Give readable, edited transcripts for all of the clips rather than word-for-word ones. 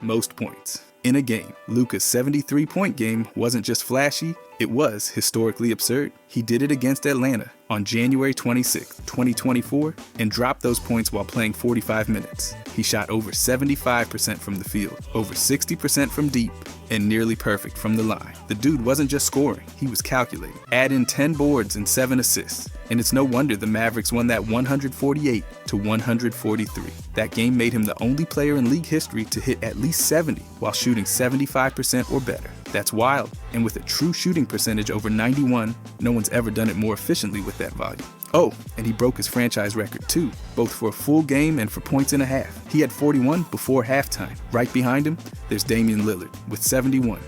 most points in a game. Luka's 73-point game wasn't just flashy, it was historically absurd. He did it against Atlanta on January 26, 2024, and dropped those points while playing 45 minutes. He shot over 75% from the field, over 60% from deep, and nearly perfect from the line. The dude wasn't just scoring, he was calculating. Add in 10 boards and 7 assists, and it's no wonder the Mavericks won that 148-143. That game made him the only player in league history to hit at least 70 while shooting 75% or better. That's wild, and with a true shooting percentage over 91, no one's ever done it more efficiently with that volume. Oh, and he broke his franchise record too, both for a full game and for points and a half. He had 41 before halftime. Right behind him, there's Damian Lillard with 71.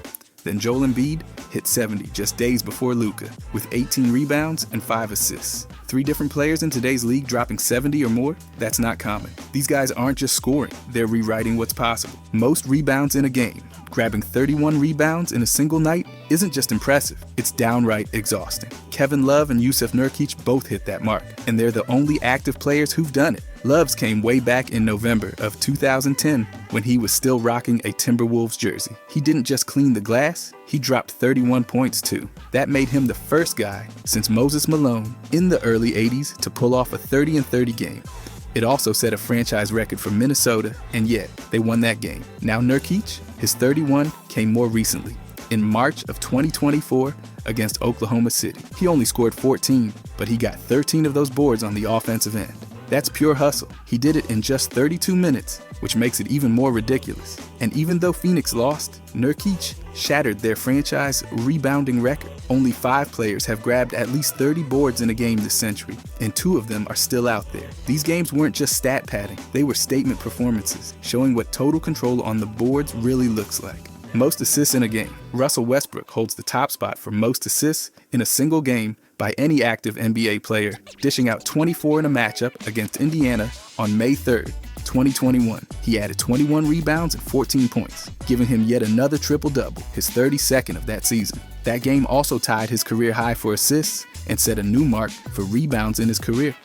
Then Joel Embiid hit 70 just days before Luka, with 18 rebounds and 5 assists. 3 different players in today's league dropping 70 or more? That's not common. These guys aren't just scoring, they're rewriting what's possible. Most rebounds in a game. Grabbing 31 rebounds in a single night isn't just impressive, it's downright exhausting. Kevin Love and Jusuf Nurkic both hit that mark, and they're the only active players who've done it. Love's came way back in November of 2010 when he was still rocking a Timberwolves jersey. He didn't just clean the glass, he dropped 31 points too. That made him the first guy since Moses Malone in the early 80s to pull off a 30-30 game. It also set a franchise record for Minnesota, and yet they won that game. Now Nurkic, his 31 came more recently, in March of 2024 against Oklahoma City. He only scored 14, but he got 13 of those boards on the offensive end. That's pure hustle. He did it in just 32 minutes, which makes it even more ridiculous. And even though Phoenix lost, Nurkic shattered their franchise rebounding record. Only 5 players have grabbed at least 30 boards in a game this century, and 2 of them are still out there. These games weren't just stat padding, they were statement performances, showing what total control on the boards really looks like. Most assists in a game. Russell Westbrook holds the top spot for most assists in a single game by any active NBA player, dishing out 24 in a matchup against Indiana on May 3rd, 2021. He added 21 rebounds and 14 points, giving him yet another triple-double, his 32nd of that season. That game also tied his career high for assists and set a new mark for rebounds in his career.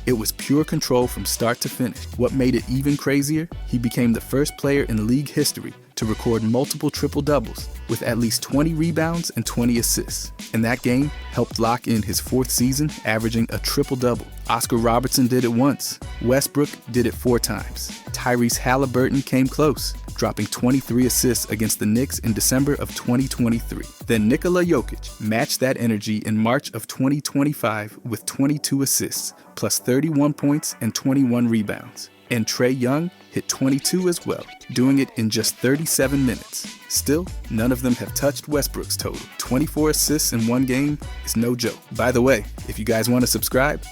It was pure control from start to finish. What made it even crazier? He became the first player in league history to record multiple triple-doubles with at least 20 rebounds and 20 assists. And that game helped lock in his 4th season, averaging a triple-double. Oscar Robertson did it once. Westbrook did it 4 times. Tyrese Halliburton came close, dropping 23 assists against the Knicks in December of 2023. Then Nikola Jokic matched that energy in March of 2025 with 22 assists, plus 31 points and 21 rebounds. And Trae Young hit 22 as well, doing it in just 37 minutes. Still, none of them have touched Westbrook's total. 24 assists in one game is no joke. By the way, if you guys want to subscribe,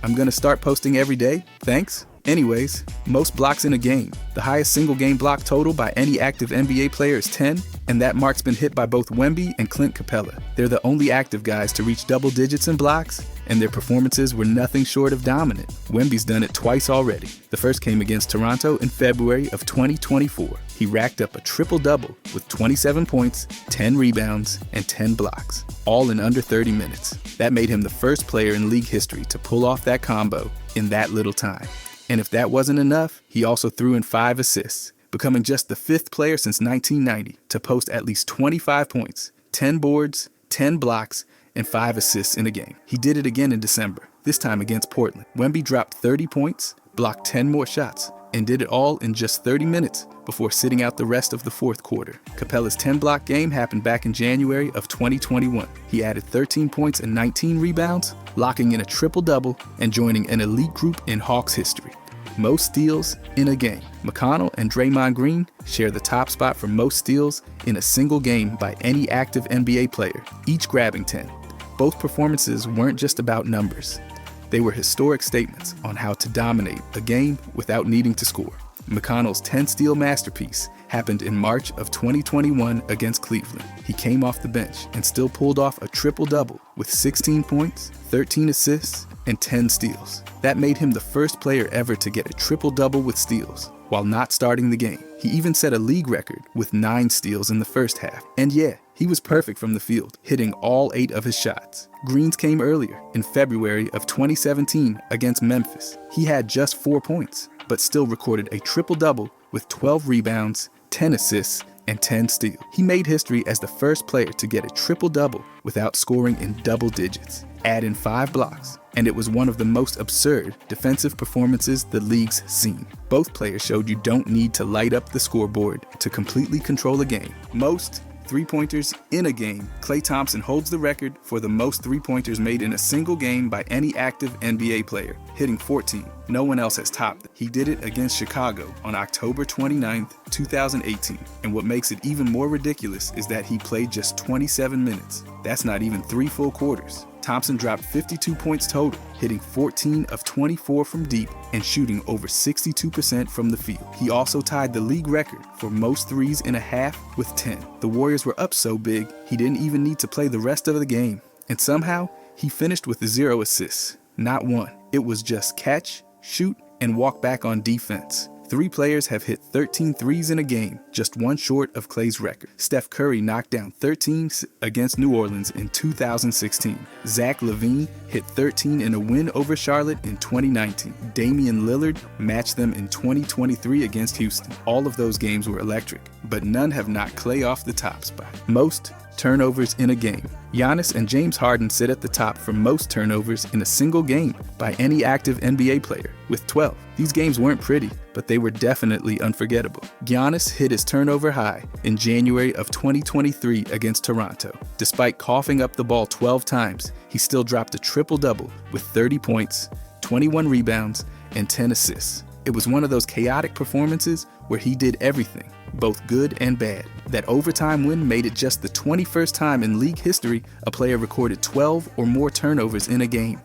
I'm gonna start posting every day. Thanks. Anyways, most blocks in a game. The highest single game block total by any active NBA player is 10, and that mark's been hit by both Wemby and Clint Capella. They're the only active guys to reach double digits in blocks, and their performances were nothing short of dominant. Wemby's done it twice already. The first came against Toronto in February of 2024. He racked up a triple-double with 27 points, 10 rebounds, and 10 blocks, all in under 30 minutes. That made him the first player in league history to pull off that combo in that little time. And if that wasn't enough, he also threw in 5 assists, becoming just the 5th player since 1990 to post at least 25 points, 10 boards, 10 blocks, and 5 assists in a game. He did it again in December, this time against Portland. Wemby dropped 30 points, blocked 10 more shots, and did it all in just 30 minutes before sitting out the rest of the 4th quarter. Capella's 10-block game happened back in January of 2021. He added 13 points and 19 rebounds, locking in a triple-double and joining an elite group in Hawks history. Most steals in a game. McConnell and Draymond Green share the top spot for most steals in a single game by any active NBA player, each grabbing 10. Both performances weren't just about numbers. They were historic statements on how to dominate a game without needing to score. McConnell's 10-steal masterpiece happened in March of 2021 against Cleveland. He came off the bench and still pulled off a triple-double with 16 points, 13 assists, and 10 steals. That made him the first player ever to get a triple-double with steals while not starting the game. He even set a league record with 9 steals in the first half. And yeah, he was perfect from the field, hitting all 8 of his shots. Green's came earlier, in February of 2017 against Memphis. He had just 4 points, but still recorded a triple-double with 12 rebounds, 10 assists, and 10 steals. He made history as the first player to get a triple-double without scoring in double digits. Add in 5 blocks, and it was one of the most absurd defensive performances the league's seen. Both players showed you don't need to light up the scoreboard to completely control a game. Most three-pointers in a game. Klay Thompson holds the record for the most three-pointers made in a single game by any active NBA player, hitting 14. No one else has topped it. He did it against Chicago on October 29, 2018. And what makes it even more ridiculous is that he played just 27 minutes. That's not even 3 full quarters. Thompson dropped 52 points total, hitting 14 of 24 from deep and shooting over 62% from the field. He also tied the league record for most threes in a half with 10. The Warriors were up so big, he didn't even need to play the rest of the game. And somehow, he finished with 0 assists. Not one. It was just catch, shoot, and walk back on defense. 3 players have hit 13 threes in a game, just one short of Klay's record. Steph Curry knocked down 13 against New Orleans in 2016. Zach LaVine hit 13 in a win over Charlotte in 2019. Damian Lillard matched them in 2023 against Houston. All of those games were electric, but none have knocked Klay off the top spot. Most turnovers in a game. Giannis and James Harden sit at the top for most turnovers in a single game by any active NBA player, with 12. These games weren't pretty, but they were definitely unforgettable. Giannis hit his turnover high in January of 2023 against Toronto. Despite coughing up the ball 12 times, he still dropped a triple-double with 30 points, 21 rebounds, and 10 assists. It was one of those chaotic performances where he did everything, both good and bad. That overtime win made it just the 21st time in league history a player recorded 12 or more turnovers in a game.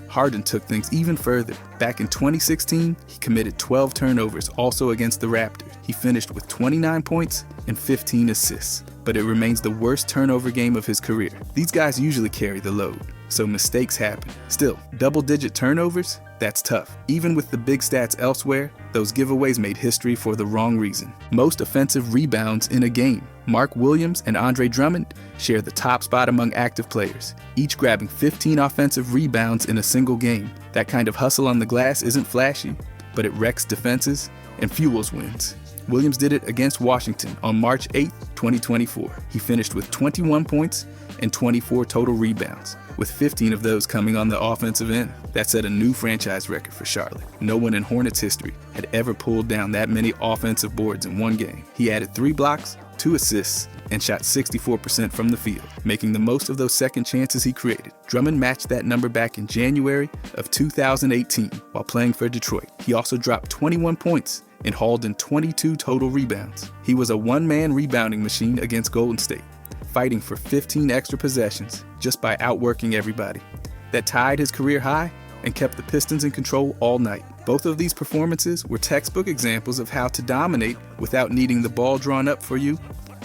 Harden took things even further. Back in 2016, he committed 12 turnovers, also against the Raptors. He finished with 29 points and 15 assists, but it remains the worst turnover game of his career. These guys usually carry the load, so mistakes happen. Still, double-digit turnovers? That's tough. Even with the big stats elsewhere, those giveaways made history for the wrong reason. Most offensive rebounds in a game. Mark Williams and Andre Drummond share the top spot among active players, each grabbing 15 offensive rebounds in a single game. That kind of hustle on the glass isn't flashy, but it wrecks defenses and fuels wins. Williams did it against Washington on March 8, 2024. He finished with 21 points and 24 total rebounds, with 15 of those coming on the offensive end. That set a new franchise record for Charlotte. No one in Hornets history had ever pulled down that many offensive boards in one game. He added 3 blocks, 2 assists, and shot 64% from the field, making the most of those second chances he created. Drummond matched that number back in January of 2018 while playing for Detroit. He also dropped 21 points and hauled in 22 total rebounds. He was a one-man rebounding machine against Golden State, fighting for 15 extra possessions just by outworking everybody. That tied his career high and kept the Pistons in control all night. Both of these performances were textbook examples of how to dominate without needing the ball drawn up for you.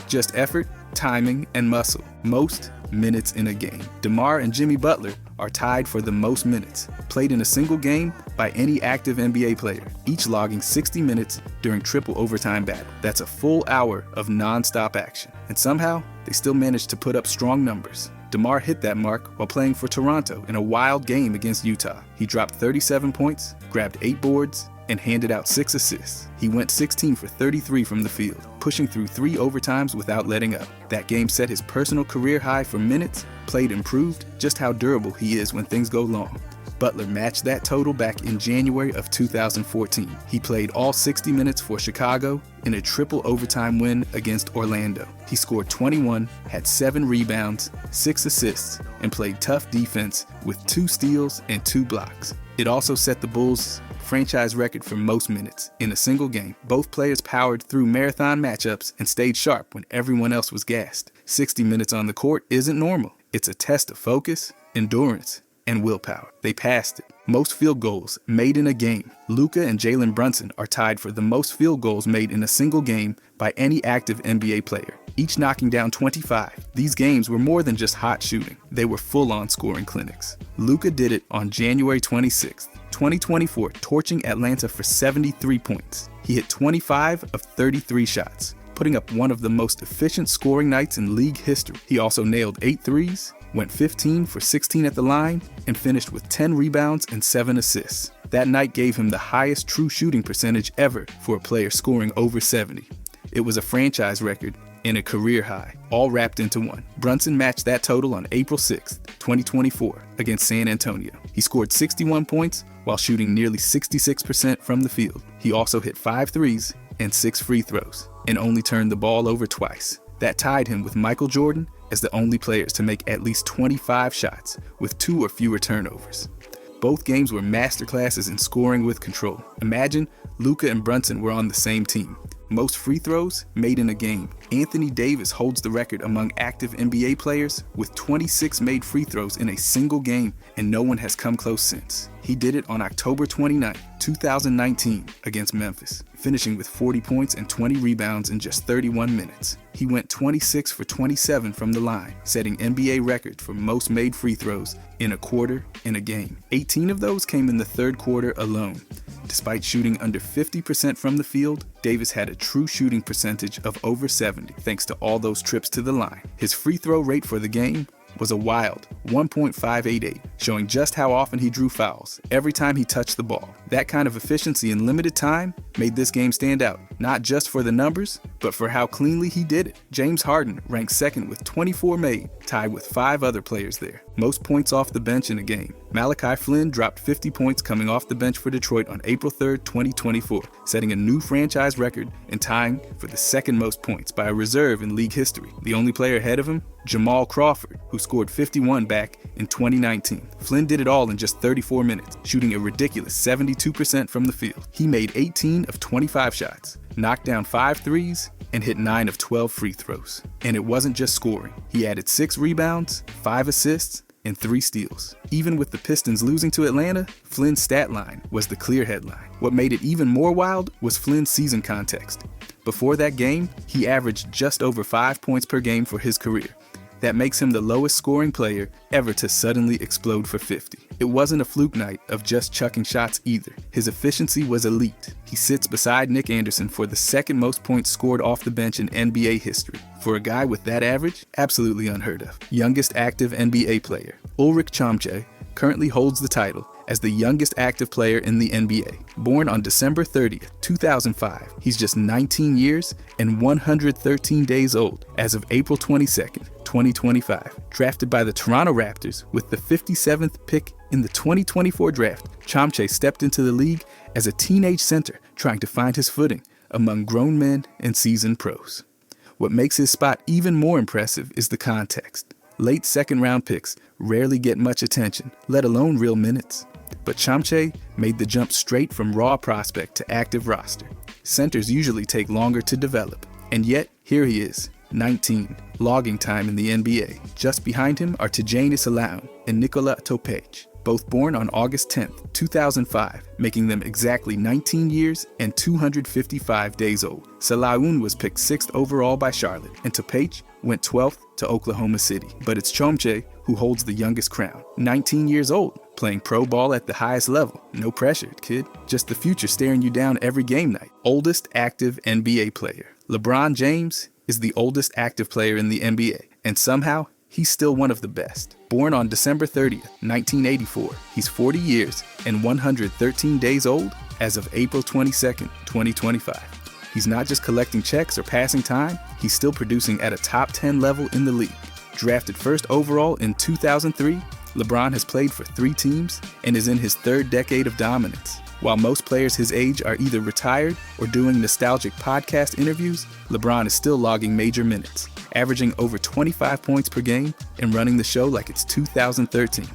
Just effort, timing, and muscle. Most minutes in a game. DeMar and Jimmy Butler are tied for the most minutes played in a single game by any active NBA player, each logging 60 minutes during triple overtime battle. That's a full hour of non-stop action. And somehow, they still managed to put up strong numbers. DeMar hit that mark while playing for Toronto in a wild game against Utah. He dropped 37 points, grabbed 8 boards, and handed out 6 assists. He went 16 for 33 from the field, pushing through 3 overtimes without letting up. That game set his personal career high for minutes played and proved just how durable he is when things go long. Butler matched that total back in January of 2014. He played all 60 minutes for Chicago in a triple overtime win against Orlando. He scored 21, had 7 rebounds, 6 assists, and played tough defense with 2 steals and 2 blocks. It also set the Bulls' franchise record for most minutes in a single game. Both players powered through marathon matchups and stayed sharp when everyone else was gassed. 60 minutes on the court isn't normal. It's a test of focus, endurance, and willpower. They passed it. Most field goals made in a game. Luka and Jalen Brunson are tied for the most field goals made in a single game by any active NBA player, each knocking down 25. These games were more than just hot shooting. They were full-on scoring clinics. Luka did it on January 26th, 2024, torching Atlanta for 73 points. He hit 25 of 33 shots, putting up one of the most efficient scoring nights in league history. He also nailed 8 threes, went 15 for 16 at the line, and finished with 10 rebounds and 7 assists. That night gave him the highest true shooting percentage ever for a player scoring over 70. It was a franchise record and a career high, all wrapped into one. Brunson matched that total on April 6, 2024, against San Antonio. He scored 61 points while shooting nearly 66% from the field. He also hit 5 threes and 6 free throws, and only turned the ball over twice. That tied him with Michael Jordan as the only players to make at least 25 shots with 2 or fewer turnovers. Both games were masterclasses in scoring with control. Imagine Luka and Brunson were on the same team. Most free throws made in a game. Anthony Davis holds the record among active NBA players with 26 made free throws in a single game, and no one has come close since. He did it on October 29, 2019 against Memphis, finishing with 40 points and 20 rebounds in just 31 minutes. He went 26 for 27 from the line, setting NBA record for most made free throws in a quarter in a game. 18 of those came in the third quarter alone. Despite shooting under 50% from the field, Davis had a true shooting percentage of over 70 thanks to all those trips to the line. His free throw rate for the game was a wild 1.588, showing just how often he drew fouls every time he touched the ball. That kind of efficiency in limited time made this game stand out, not just for the numbers, but for how cleanly he did it. James Harden ranked second with 24 made, tied with 5 other players there. Most points off the bench in a game. Malachi Flynn dropped 50 points coming off the bench for Detroit on April 3, 2024, setting a new franchise record and tying for the second most points by a reserve in league history. The only player ahead of him, Jamal Crawford, who scored 51 back in 2019. Flynn did it all in just 34 minutes, shooting a ridiculous 72% from the field. He made 18 of 25 shots, knocked down 5 threes, and hit 9 of 12 free throws. And it wasn't just scoring. He added 6 rebounds, 5 assists, and 3 steals. Even with the Pistons losing to Atlanta, Flynn's stat line was the clear headline. What made it even more wild was Flynn's season context. Before that game, he averaged just over 5 points per game for his career. That makes him the lowest scoring player ever to suddenly explode for 50. It wasn't a fluke night of just chucking shots either. His efficiency was elite. He sits beside Nick Anderson for the second most points scored off the bench in NBA history. For a guy with that average, absolutely unheard of. Youngest active NBA player, Ulrich Chomche, currently holds the title as the youngest active player in the NBA. Born on December 30th, 2005, he's just 19 years and 113 days old as of April 22nd, 2025. Drafted by the Toronto Raptors with the 57th pick in the 2024 draft, Chomche stepped into the league as a teenage center trying to find his footing among grown men and seasoned pros. What makes his spot even more impressive is the context. Late second-round picks rarely get much attention, let alone real minutes. But Chomche made the jump straight from raw prospect to active roster. Centers usually take longer to develop, and yet here he is, 19, logging time in the NBA. Just behind him are Tjanis Salaun and Nikola Topic, both born on August 10, 2005, making them exactly 19 years and 255 days old. Salaun was picked 6th overall by Charlotte, and Topic went 12th to Oklahoma City. But it's Chomche who holds the youngest crown. 19 years old, playing pro ball at the highest level. No pressure, kid. Just the future staring you down every game night. Oldest active NBA player. LeBron James is the oldest active player in the NBA, and somehow, he's still one of the best. Born on December 30th, 1984, he's 40 years and 113 days old as of April 22nd, 2025. He's not just collecting checks or passing time, he's still producing at a top 10 level in the league. Drafted first overall in 2003, LeBron has played for 3 teams and is in his 3rd decade of dominance. While most players his age are either retired or doing nostalgic podcast interviews, LeBron is still logging major minutes, averaging over 25 points per game and running the show like it's 2013.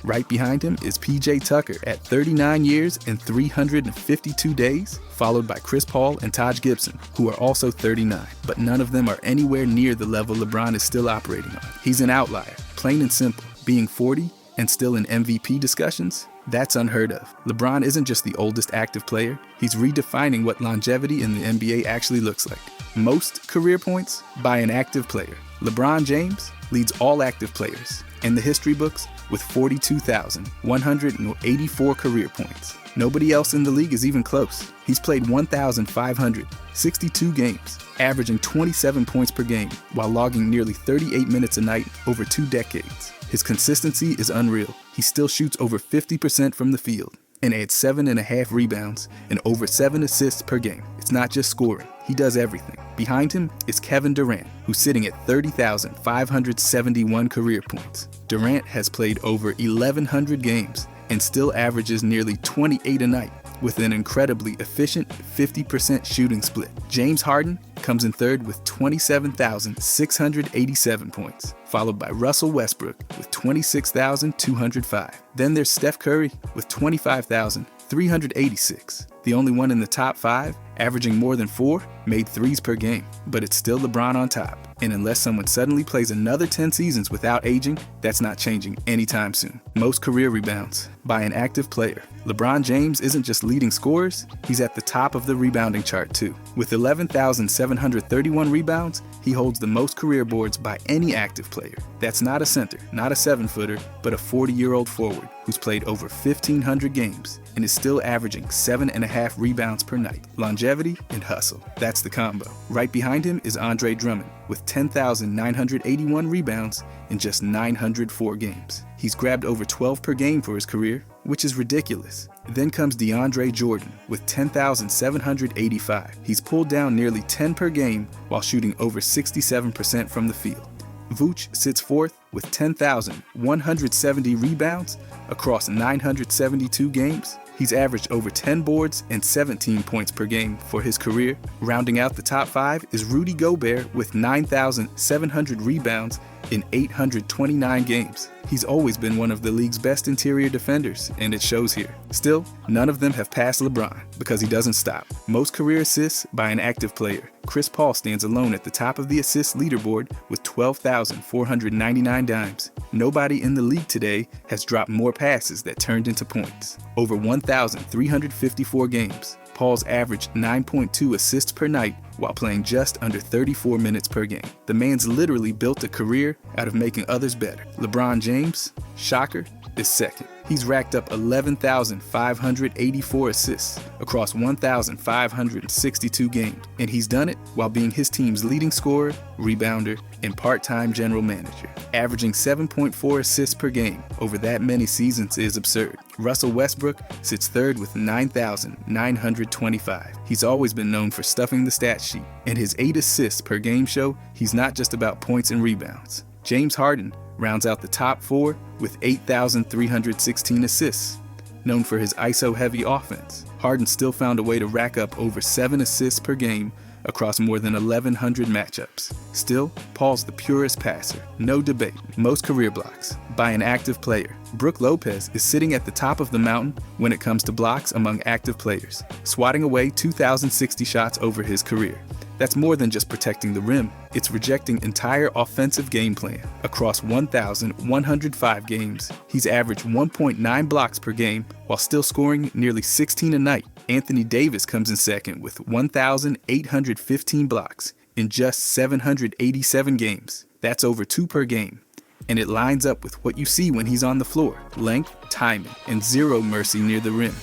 Right behind him is PJ Tucker at 39 years and 352 days, followed by Chris Paul and Taj Gibson, who are also 39, but none of them are anywhere near the level LeBron is still operating on. He's an outlier, plain and simple. Being 40 and still in MVP discussions, that's unheard of. LeBron isn't just the oldest active player, he's redefining what longevity in the NBA actually looks like. Most career points by an active player. LeBron James leads all active players in the history books with 42,184 career points. Nobody else in the league is even close. He's played 1,562 games, averaging 27 points per game while logging nearly 38 minutes a night over 2 decades. His consistency is unreal. He still shoots over 50% from the field and adds 7.5 rebounds and over 7 assists per game. It's not just scoring. He does everything. Behind him is Kevin Durant, who's sitting at 30,571 career points. Durant has played over 1,100 games and still averages nearly 28 a night, with an incredibly efficient 50% shooting split. James Harden comes in third with 27,687 points, followed by Russell Westbrook with 26,205. Then there's Steph Curry with 25,386. The only one in the top 5, averaging more than 4 made threes per game. But it's still LeBron on top. And unless someone suddenly plays another 10 seasons without aging, that's not changing anytime soon. Most career rebounds by an active player. LeBron James isn't just leading scorers, he's at the top of the rebounding chart too. With 11,731 rebounds, he holds the most career boards by any active player. That's not a center, not a 7-footer, but a 40-year-old forward who's played over 1,500 games and is still averaging 7.5 rebounds per night. Longevity and hustle, that's the combo. Right behind him is Andre Drummond with 10,981 rebounds in just 904 games. He's grabbed over 12 per game for his career, which is ridiculous. Then comes DeAndre Jordan with 10,785. He's pulled down nearly 10 per game while shooting over 67% from the field. Vooch sits fourth with 10,170 rebounds across 972 games. He's averaged over 10 boards and 17 points per game for his career. Rounding out the top 5 is Rudy Gobert with 9,700 rebounds in 829 games. He's always been one of the league's best interior defenders, and it shows here. Still, none of them have passed LeBron because he doesn't stop. Most career assists by an active player. Chris Paul stands alone at the top of the assists leaderboard with 12,499 dimes. Nobody in the league today has dropped more passes that turned into points. Over 1,354 games. Paul's averaged 9.2 assists per night while playing just under 34 minutes per game. The man's literally built a career out of making others better. LeBron James, shocker, is second. He's racked up 11,584 assists across 1,562 games, and he's done it while being his team's leading scorer, rebounder, and part-time general manager. Averaging 7.4 assists per game over that many seasons is absurd. Russell Westbrook sits third with 9,925. He's always been known for stuffing the stat sheet, and his 8 assists per game show he's not just about points and rebounds. James Harden rounds out the top 4 with 8,316 assists. Known for his ISO-heavy offense, Harden still found a way to rack up over 7 assists per game across more than 1,100 matchups. Still, Paul's the purest passer, no debate. Most career blocks by an active player. Brook Lopez is sitting at the top of the mountain when it comes to blocks among active players, swatting away 2,060 shots over his career. That's more than just protecting the rim. It's rejecting entire offensive game plan. Across 1,105 games, he's averaged 1.9 blocks per game while still scoring nearly 16 a night. Anthony Davis comes in second with 1,815 blocks in just 787 games. That's over 2 per game. And it lines up with what you see when he's on the floor: length, timing, and zero mercy near the rim.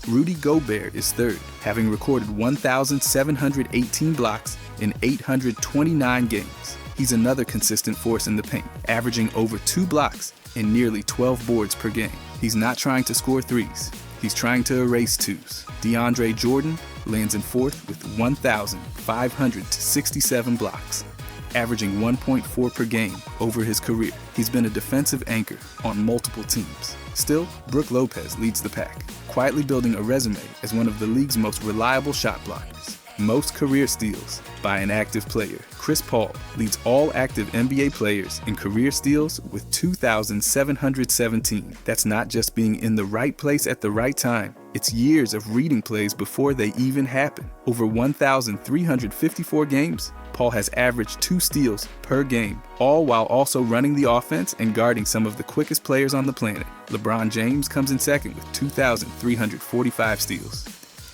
Rudy Gobert is third, having recorded 1,718 blocks in 829 games. He's another consistent force in the paint, averaging over 2 blocks and nearly 12 boards per game. He's not trying to score threes, he's trying to erase twos. DeAndre Jordan lands in fourth with 1,567 blocks, averaging 1.4 per game over his career. He's been a defensive anchor on multiple teams. Still, Brook Lopez leads the pack, quietly building a resume as one of the league's most reliable shot blockers. Most career steals by an active player. Chris Paul leads all active NBA players in career steals with 2,717. That's not just being in the right place at the right time. It's years of reading plays before they even happen. Over 1,354 games, Paul has averaged 2 steals per game, all while also running the offense and guarding some of the quickest players on the planet. LeBron James comes in second with 2,345 steals.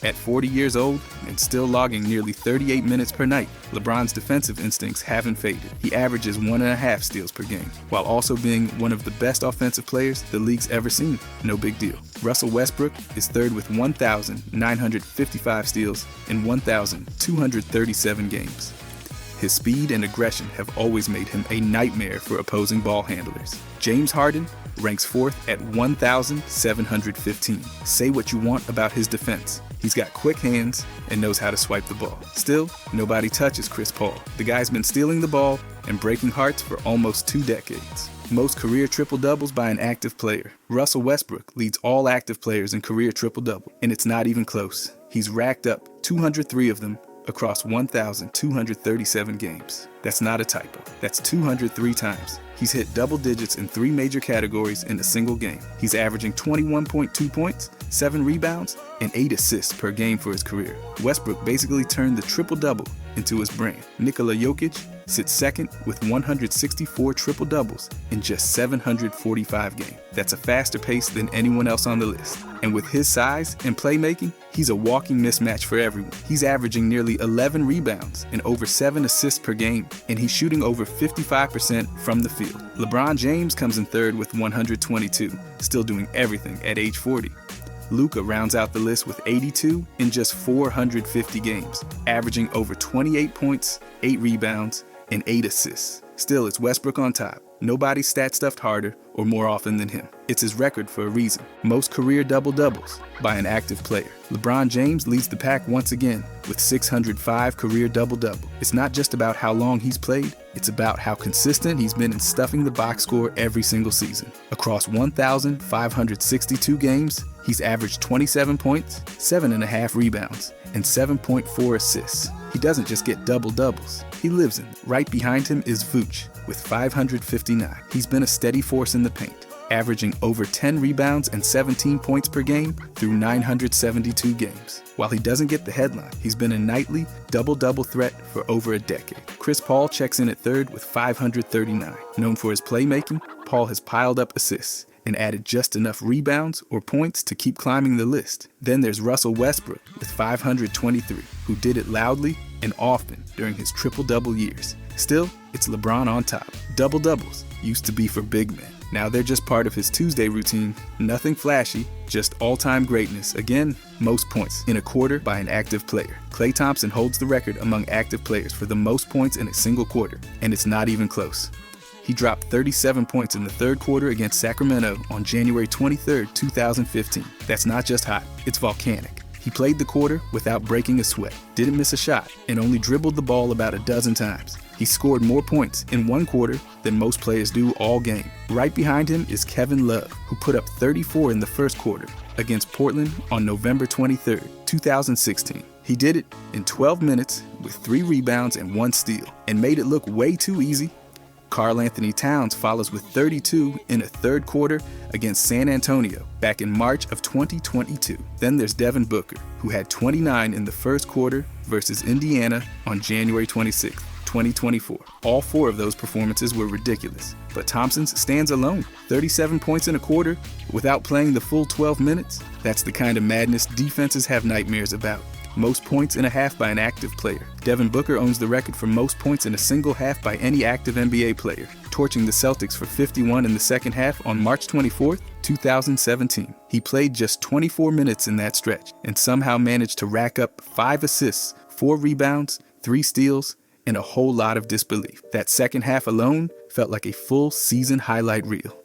At 40 years old and still logging nearly 38 minutes per night, LeBron's defensive instincts haven't faded. He averages 1.5 steals per game, while also being one of the best offensive players the league's ever seen. No big deal. Russell Westbrook is third with 1,955 steals in 1,237 games. His speed and aggression have always made him a nightmare for opposing ball handlers. James Harden ranks fourth at 1,715. Say what you want about his defense. He's got quick hands and knows how to swipe the ball. Still, nobody touches Chris Paul. The guy's been stealing the ball and breaking hearts for almost 2 decades. Most career triple-doubles by an active player. Russell Westbrook leads all active players in career triple-double, and it's not even close. He's racked up 203 of them across 1,237 games. That's not a typo. That's 203 times. He's hit double digits in 3 major categories in a single game. He's averaging 21.2 points, 7 rebounds, and 8 assists per game for his career. Westbrook basically turned the triple-double into his brand. Nikola Jokic sits second with 164 triple-doubles in just 745 games. That's a faster pace than anyone else on the list. And with his size and playmaking, he's a walking mismatch for everyone. He's averaging nearly 11 rebounds and over 7 assists per game, and he's shooting over 55% from the field. LeBron James comes in third with 122, still doing everything at age 40. Luka rounds out the list with 82 in just 450 games, averaging over 28 points, 8 rebounds, and 8 assists. Still, it's Westbrook on top. Nobody's stat-stuffed harder or more often than him. It's his record for a reason. Most career double-doubles by an active player. LeBron James leads the pack once again with 605 career double-double. It's not just about how long he's played, it's about how consistent he's been in stuffing the box score every single season. Across 1,562 games, he's averaged 27 points, 7.5 rebounds, and 7.4 assists. He doesn't just get double-doubles, he lives in them. Right behind him is Vooch with 559. He's been a steady force in the paint, averaging over 10 rebounds and 17 points per game through 972 games. While he doesn't get the headline, he's been a nightly double-double threat for over a decade. Chris Paul checks in at third with 539. Known for his playmaking, Paul has piled up assists and added just enough rebounds or points to keep climbing the list. Then there's Russell Westbrook with 523, who did it loudly and often during his triple-double years. Still, it's LeBron on top. Double-doubles used to be for big men. Now they're just part of his Tuesday routine. Nothing flashy, just all-time greatness. Again, most points in a quarter by an active player. Klay Thompson holds the record among active players for the most points in a single quarter, and it's not even close. He dropped 37 points in the third quarter against Sacramento on January 23, 2015. That's not just hot, it's volcanic. He played the quarter without breaking a sweat, didn't miss a shot, and only dribbled the ball about a dozen times. He scored more points in one quarter than most players do all game. Right behind him is Kevin Love, who put up 34 in the first quarter against Portland on November 23, 2016. He did it in 12 minutes with 3 rebounds and 1 steal, and made it look way too easy. Karl Anthony Towns follows with 32 in a third quarter against San Antonio back in March of 2022. Then there's Devin Booker, who had 29 in the first quarter versus Indiana on January 26, 2024. All 4 of those performances were ridiculous, but Thompson's stands alone. 37 points in a quarter without playing the full 12 minutes? That's the kind of madness defenses have nightmares about. Most points in a half by an active player. Devin Booker owns the record for most points in a single half by any active NBA player, torching the Celtics for 51 in the second half on March 24, 2017. He played just 24 minutes in that stretch and somehow managed to rack up 5 assists, 4 rebounds, 3 steals, and a whole lot of disbelief. That second half alone felt like a full season highlight reel.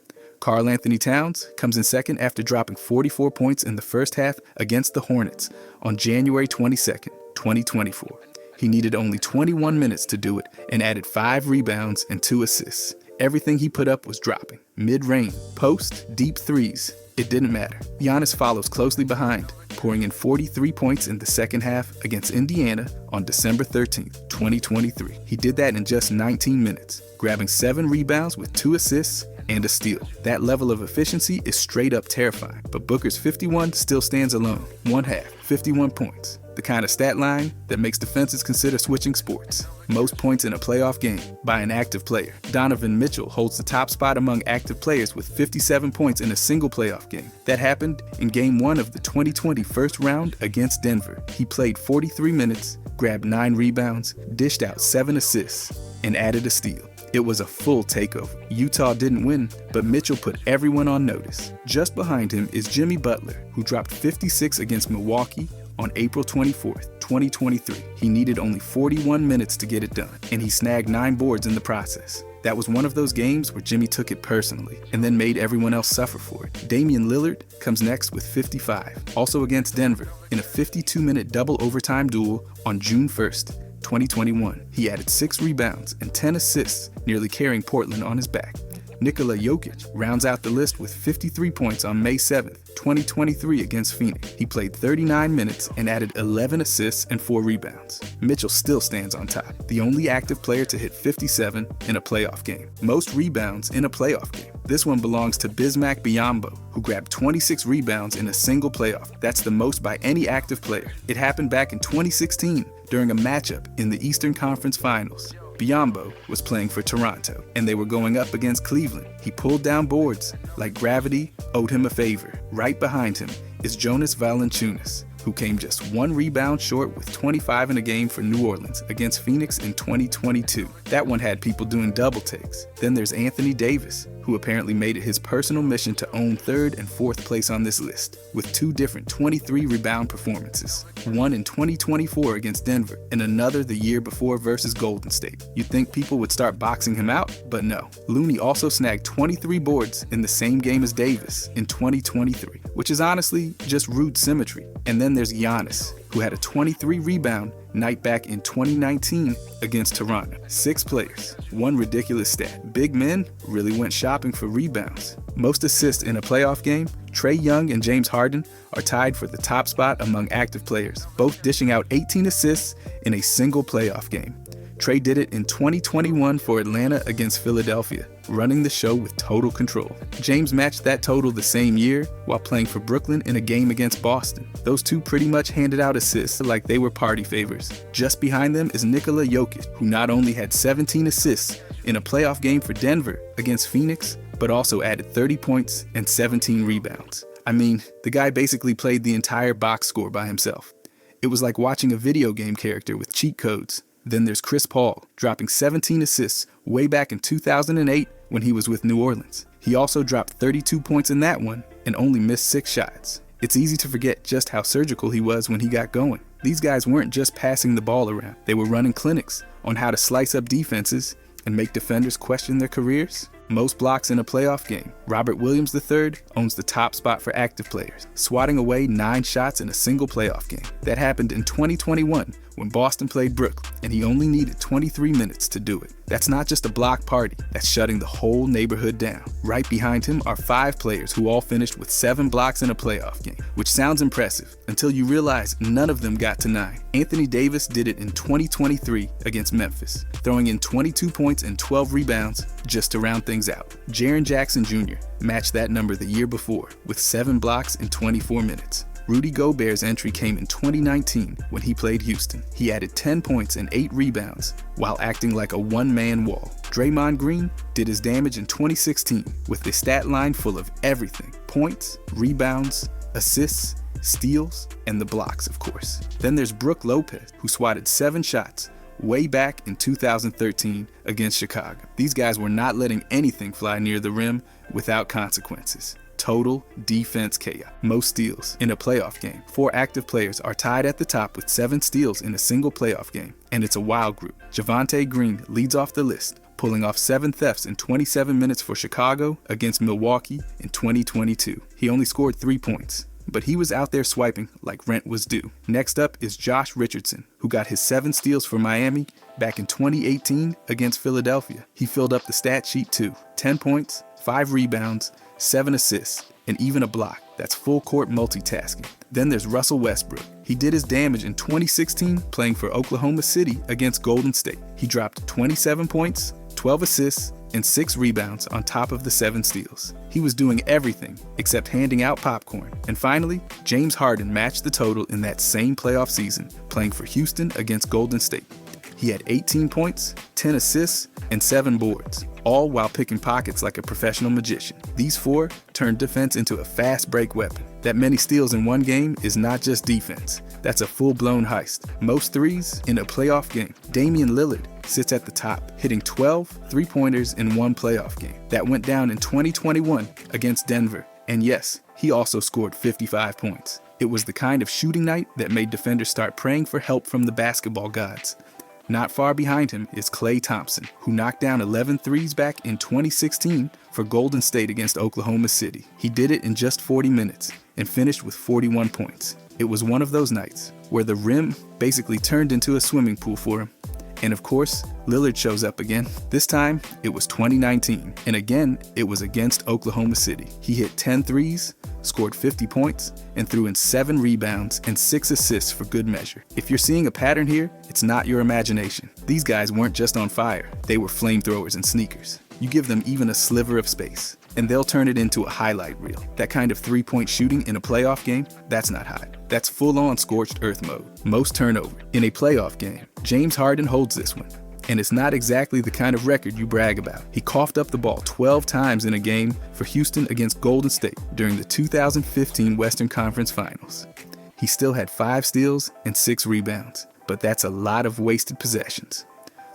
Karl Anthony Towns comes in second after dropping 44 points in the first half against the Hornets on January 22, 2024. He needed only 21 minutes to do it and added 5 rebounds and 2 assists. Everything he put up was dropping. Mid-range, post, deep threes. It didn't matter. Giannis follows closely behind, pouring in 43 points in the second half against Indiana on December 13, 2023. He did that in just 19 minutes, grabbing 7 rebounds with 2 assists and a steal. That level of efficiency is straight up terrifying, but Booker's 51 still stands alone. One half, 51 points. The kind of stat line that makes defenses consider switching sports. Most points in a playoff game by an active player. Donovan Mitchell holds the top spot among active players with 57 points in a single playoff game. That happened in Game 1 of the 2020 first round against Denver. He played 43 minutes, grabbed 9 rebounds, dished out 7 assists, and added a steal. It was a full takeover. Utah didn't win, but Mitchell put everyone on notice. Just behind him is Jimmy Butler, who dropped 56 against Milwaukee on April 24th, 2023. He needed only 41 minutes to get it done, and he snagged 9 boards in the process. That was one of those games where Jimmy took it personally and then made everyone else suffer for it. Damian Lillard comes next with 55, also against Denver, in a 52-minute double overtime duel on June 1st, 2021. He added 6 rebounds and 10 assists, nearly carrying Portland on his back. Nikola Jokic rounds out the list with 53 points on May 7th, 2023 against Phoenix. He played 39 minutes and added 11 assists and 4 rebounds. Mitchell still stands on top, the only active player to hit 57 in a playoff game. Most rebounds in a playoff game. This one belongs to Bismack Biyombo, who grabbed 26 rebounds in a single playoff. That's the most by any active player. It happened back in 2016 during a matchup in the Eastern Conference Finals. Biyombo was playing for Toronto, and they were going up against Cleveland. He pulled down boards like gravity owed him a favor. Right behind him is Jonas Valanciunas, who came just 1 rebound short with 25 in a game for New Orleans against Phoenix in 2022. That one had people doing double takes. Then there's Anthony Davis, who apparently made it his personal mission to own 3rd and 4th place on this list, with 2 different 23 rebound performances. One in 2024 against Denver, and another the year before versus Golden State. You'd think people would start boxing him out, but no. Looney also snagged 23 boards in the same game as Davis in 2023, which is honestly just rude symmetry. And then there's Giannis, who had a 23 rebound night back in 2019 against Toronto. 6 players, one ridiculous stat. Big men really went shopping for rebounds. Most assists in a playoff game, Trae Young and James Harden are tied for the top spot among active players, both dishing out 18 assists in a single playoff game. Trae did it in 2021 for Atlanta against Philadelphia, running the show with total control. James matched that total the same year while playing for Brooklyn in a game against Boston. Those two pretty much handed out assists like they were party favors. Just behind them is Nikola Jokic, who not only had 17 assists in a playoff game for Denver against Phoenix, but also added 30 points and 17 rebounds. I mean, the guy basically played the entire box score by himself. It was like watching a video game character with cheat codes. Then there's Chris Paul, dropping 17 assists way back in 2008 when he was with New Orleans. He also dropped 32 points in that one and only missed 6 shots. It's easy to forget just how surgical he was when he got going. These guys weren't just passing the ball around. They were running clinics on how to slice up defenses and make defenders question their careers. Most blocks in a playoff game. Robert Williams III owns the top spot for active players, swatting away 9 shots in a single playoff game. That happened in 2021 when Boston played Brooklyn, and he only needed 23 minutes to do it. That's not just a block party, that's shutting the whole neighborhood down. Right behind him are 5 players who all finished with 7 blocks in a playoff game, which sounds impressive until you realize none of them got to 9. Anthony Davis did it in 2023 against Memphis, throwing in 22 points and 12 rebounds just to round things out. Jaren Jackson Jr. matched that number the year before with 7 blocks in 24 minutes. Rudy Gobert's entry came in 2019 when he played Houston. He added 10 points and 8 rebounds while acting like a one-man wall. Draymond Green did his damage in 2016 with a stat line full of everything: points, rebounds, assists, steals, and the blocks, of course. Then there's Brook Lopez, who swatted 7 shots way back in 2013 against Chicago. These guys were not letting anything fly near the rim without consequences. Total defense chaos. Most steals in a playoff game. 4 active players are tied at the top with 7 steals in a single playoff game, and it's a wild group. Javonte Green leads off the list, pulling off 7 thefts in 27 minutes for Chicago against Milwaukee in 2022. He only scored 3 points, but he was out there swiping like rent was due. Next up is Josh Richardson, who got his 7 steals for Miami back in 2018 against Philadelphia. He filled up the stat sheet too. 10 points, 5 rebounds, 7 assists, and even a block. That's full court multitasking. Then there's Russell Westbrook. He did his damage in 2016 playing for Oklahoma City against Golden State. He dropped 27 points, 12 assists, and 6 rebounds on top of the 7 steals. He was doing everything except handing out popcorn. And finally, James Harden matched the total in that same playoff season, playing for Houston against Golden State. He had 18 points, 10 assists, and 7 boards, all while picking pockets like a professional magician. These 4 turned defense into a fast break weapon. That many steals in one game is not just defense. That's a full-blown heist. Most threes in a playoff game. Damian Lillard sits at the top, hitting 12 three-pointers in one playoff game. That went down in 2021 against Denver. And yes, he also scored 55 points. It was the kind of shooting night that made defenders start praying for help from the basketball gods. Not far behind him is Klay Thompson, who knocked down 11 threes back in 2016 for Golden State against Oklahoma City. He did it in just 40 minutes and finished with 41 points. It was one of those nights where the rim basically turned into a swimming pool for him. And of course, Lillard shows up again. This time, it was 2019, and again, it was against Oklahoma City. He hit 10 threes, scored 50 points, and threw in 7 rebounds and 6 assists for good measure. If you're seeing a pattern here, it's not your imagination. These guys weren't just on fire, they were flamethrowers and sneakers. You give them even a sliver of space, and they'll turn it into a highlight reel. That kind of three-point shooting in a playoff game, that's not hot. That's full-on scorched earth mode. Most turnover. In a playoff game, James Harden holds this one. And it's not exactly the kind of record you brag about. He coughed up the ball 12 times in a game for Houston against Golden State during the 2015 Western Conference Finals. He still had 5 steals and 6 rebounds, but that's a lot of wasted possessions.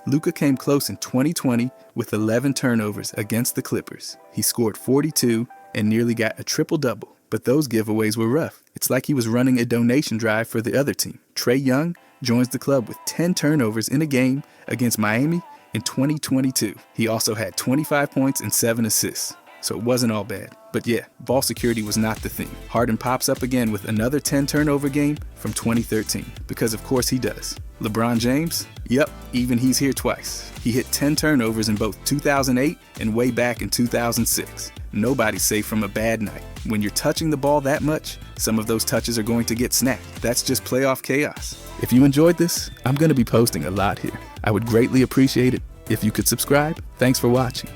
Luka came close in 2020 with 11 turnovers against the Clippers. He scored 42 and nearly got a triple-double, but those giveaways were rough. It's like he was running a donation drive for the other team. Trae Young joins the club with 10 turnovers in a game against Miami in 2022. He also had 25 points and 7 assists, so it wasn't all bad. But yeah, ball security was not the thing. Harden pops up again with another 10 turnover game from 2013, because of course he does. LeBron James? Yep, even he's here twice. He hit 10 turnovers in both 2008 and way back in 2006. Nobody's safe from a bad night. When you're touching the ball that much, some of those touches are going to get snapped. That's just playoff chaos. If you enjoyed this, I'm going to be posting a lot here. I would greatly appreciate it if you could subscribe. Thanks for watching.